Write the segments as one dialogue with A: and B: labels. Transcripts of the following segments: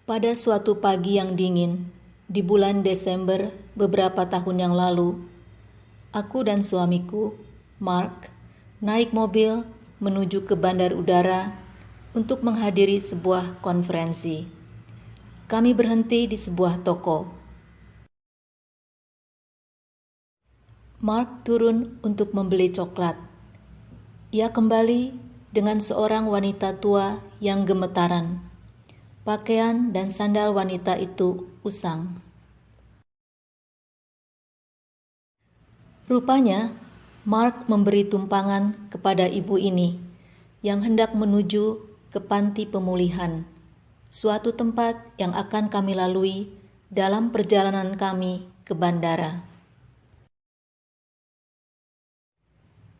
A: Pada suatu pagi yang dingin, di bulan Desember beberapa tahun yang lalu, aku dan suamiku, Mark, naik mobil menuju ke bandar udara untuk menghadiri sebuah konferensi. Kami berhenti di sebuah toko. Mark turun untuk membeli coklat. Ia kembali dengan seorang wanita tua yang gemetaran. Pakaian dan sandal wanita itu usang. Rupanya, Mark memberi tumpangan kepada ibu ini yang hendak menuju ke panti pemulihan, suatu tempat yang akan kami lalui dalam perjalanan kami ke bandara.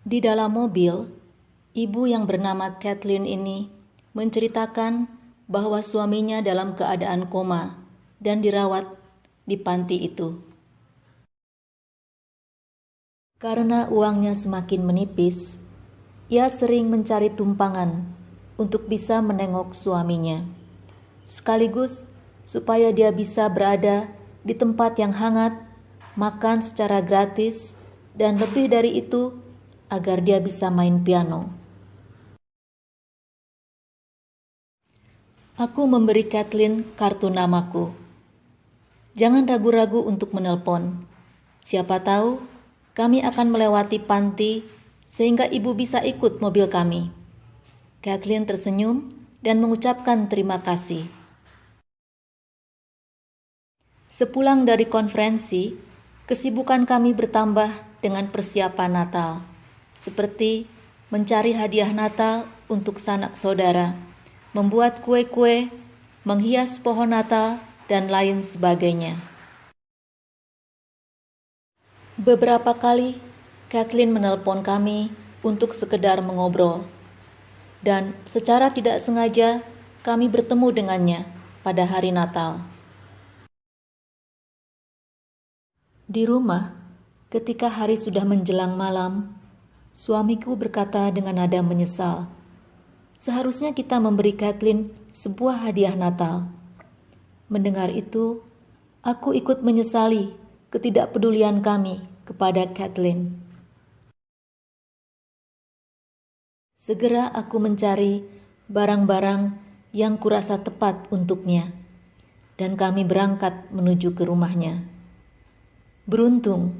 A: Di dalam mobil, ibu yang bernama Kathleen ini menceritakan bahwa suaminya dalam keadaan koma dan dirawat di panti itu. Karena uangnya semakin menipis, ia sering mencari tumpangan untuk bisa menengok suaminya, sekaligus supaya dia bisa berada di tempat yang hangat, makan secara gratis, dan lebih dari itu, agar dia bisa main piano. Aku memberi Kathleen kartu namaku. Jangan ragu-ragu untuk menelpon. Siapa tahu kami akan melewati panti sehingga ibu bisa ikut mobil kami. Kathleen tersenyum dan mengucapkan terima kasih. Sepulang dari konferensi, kesibukan kami bertambah dengan persiapan Natal, seperti mencari hadiah Natal untuk sanak saudara, membuat kue-kue, menghias pohon Natal, dan lain sebagainya. Beberapa kali, Kathleen menelpon kami untuk sekedar mengobrol, dan secara tidak sengaja kami bertemu dengannya pada hari Natal. Di rumah, ketika hari sudah menjelang malam, suamiku berkata dengan nada menyesal, "Seharusnya kita memberi Kathleen sebuah hadiah Natal." Mendengar itu, aku ikut menyesali ketidakpedulian kami kepada Kathleen. Segera aku mencari barang-barang yang kurasa tepat untuknya, dan kami berangkat menuju ke rumahnya. Beruntung,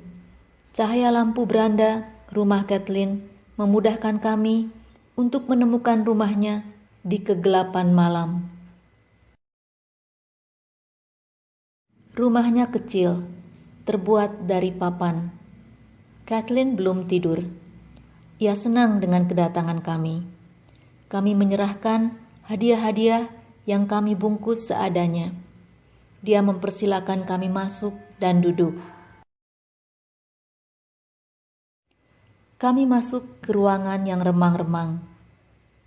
A: cahaya lampu beranda rumah Kathleen memudahkan kami untuk menemukan rumahnya di kegelapan malam. Rumahnya kecil, terbuat dari papan. Kathleen belum tidur. Ia senang dengan kedatangan kami. Kami menyerahkan hadiah-hadiah yang kami bungkus seadanya. Dia mempersilakan kami masuk dan duduk. Kami masuk ke ruangan yang remang-remang.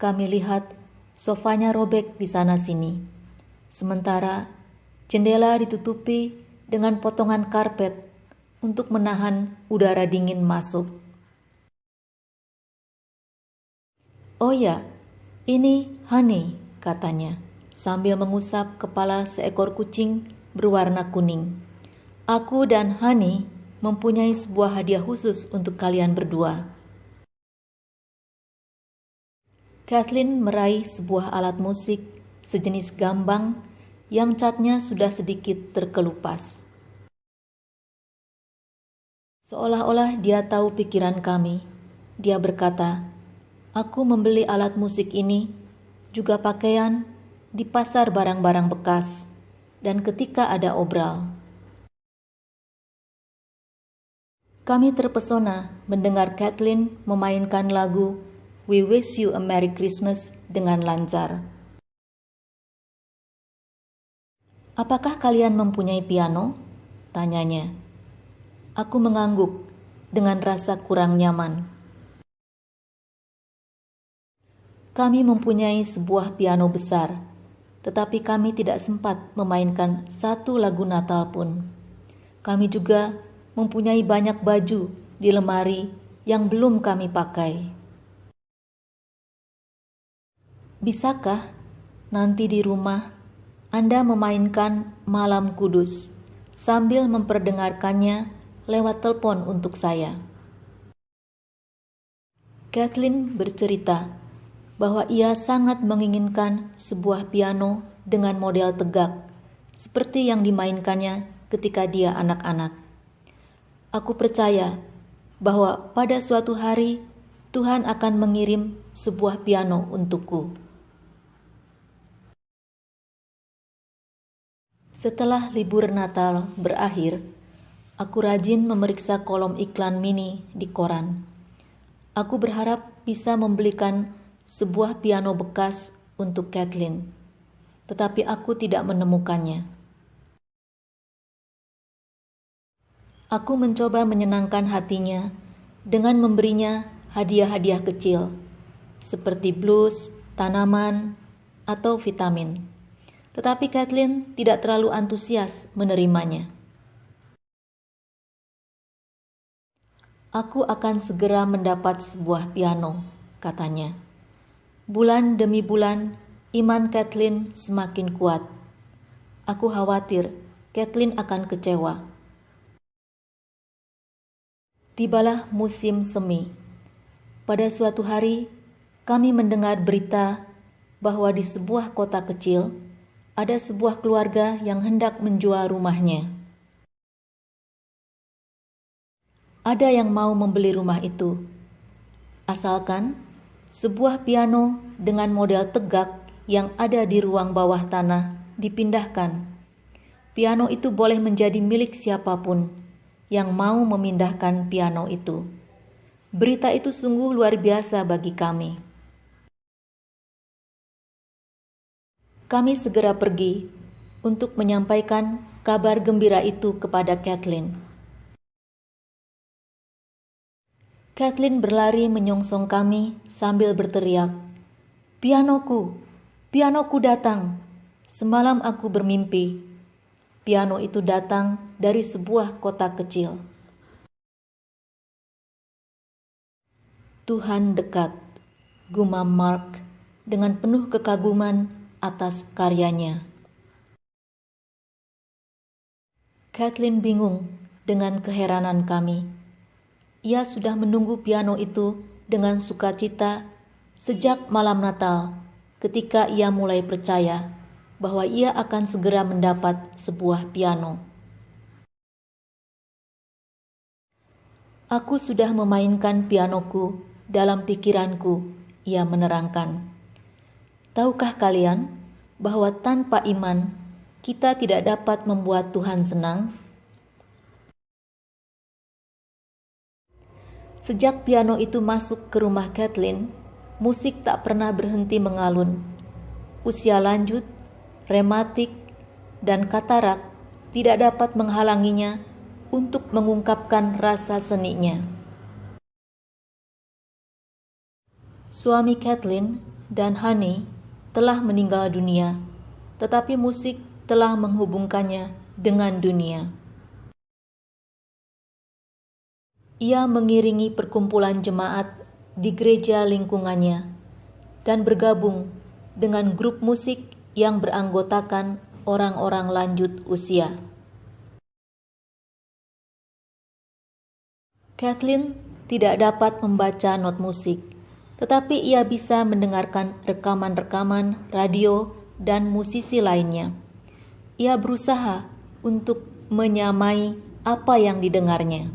A: Kami lihat sofanya robek di sana-sini. Sementara jendela ditutupi dengan potongan karpet untuk menahan udara dingin masuk. "Oh ya, ini Honey," katanya, sambil mengusap kepala seekor kucing berwarna kuning. "Aku dan Honey mempunyai sebuah hadiah khusus untuk kalian berdua." Kathleen meraih sebuah alat musik sejenis gambang yang catnya sudah sedikit terkelupas. Seolah-olah dia tahu pikiran kami. Dia berkata, "Aku membeli alat musik ini, juga pakaian, di pasar barang-barang bekas, dan ketika ada obral." Kami terpesona mendengar Kathleen memainkan lagu "We Wish You a Merry Christmas" dengan lancar. "Apakah kalian mempunyai piano?" tanyanya. Aku mengangguk dengan rasa kurang nyaman. Kami mempunyai sebuah piano besar, tetapi kami tidak sempat memainkan satu lagu Natal pun. Kami juga mempunyai banyak baju di lemari yang belum kami pakai. "Bisakah nanti di rumah Anda memainkan Malam Kudus sambil memperdengarkannya lewat telepon untuk saya. Kathleen bercerita bahwa ia sangat menginginkan sebuah piano dengan model tegak, seperti yang dimainkannya ketika dia anak-anak. Aku percaya bahwa pada suatu hari Tuhan akan mengirim sebuah piano untukku. Setelah libur Natal berakhir, aku rajin memeriksa kolom iklan mini di koran. Aku berharap bisa membelikan sebuah piano bekas untuk Kathleen, tetapi aku tidak menemukannya. Aku mencoba menyenangkan hatinya dengan memberinya hadiah-hadiah kecil, seperti blus, tanaman, atau vitamin. Tetapi Kathleen tidak terlalu antusias menerimanya. Aku akan segera mendapat sebuah piano, katanya. Bulan demi bulan, iman Kathleen semakin kuat. Aku khawatir Kathleen akan kecewa. Tibalah musim semi. Pada suatu hari, kami mendengar berita bahwa di sebuah kota kecil, ada sebuah keluarga yang hendak menjual rumahnya. Ada yang mau membeli rumah itu, asalkan sebuah piano dengan model tegak yang ada di ruang bawah tanah dipindahkan. Piano itu boleh menjadi milik siapapun yang mau memindahkan piano itu. Berita itu sungguh luar biasa bagi kami. Kami segera pergi untuk menyampaikan kabar gembira itu kepada Kathleen. Kathleen berlari menyongsong kami sambil berteriak, "Pianoku, pianoku datang. Semalam aku bermimpi. Piano itu datang dari sebuah kota kecil." Tuhan dekat, gumam Mark dengan penuh kekaguman atas karyanya. Kathleen bingung dengan keheranan kami. Ia sudah menunggu piano itu dengan sukacita sejak malam Natal, ketika ia mulai percaya bahwa ia akan segera mendapat sebuah piano. Aku sudah memainkan pianoku dalam pikiranku, ia menerangkan. Tahukah kalian bahwa tanpa iman kita tidak dapat membuat Tuhan senang? Sejak piano itu masuk ke rumah Kathleen, musik tak pernah berhenti mengalun. Usia lanjut, rematik, dan katarak tidak dapat menghalanginya untuk mengungkapkan rasa seninya. Suami Kathleen dan Honey telah meninggal dunia, tetapi musik telah menghubungkannya dengan dunia. Ia mengiringi perkumpulan jemaat di gereja lingkungannya dan bergabung dengan grup musik yang beranggotakan orang-orang lanjut usia. Kathleen tidak dapat membaca not musik, tetapi ia bisa mendengarkan rekaman-rekaman radio dan musisi lainnya. Ia berusaha untuk menyamai apa yang didengarnya.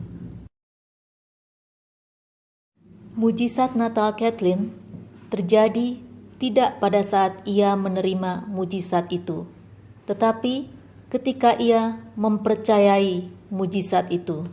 A: Mujizat Natal Kathleen terjadi tidak pada saat ia menerima mujizat itu, tetapi ketika ia mempercayai mujizat itu.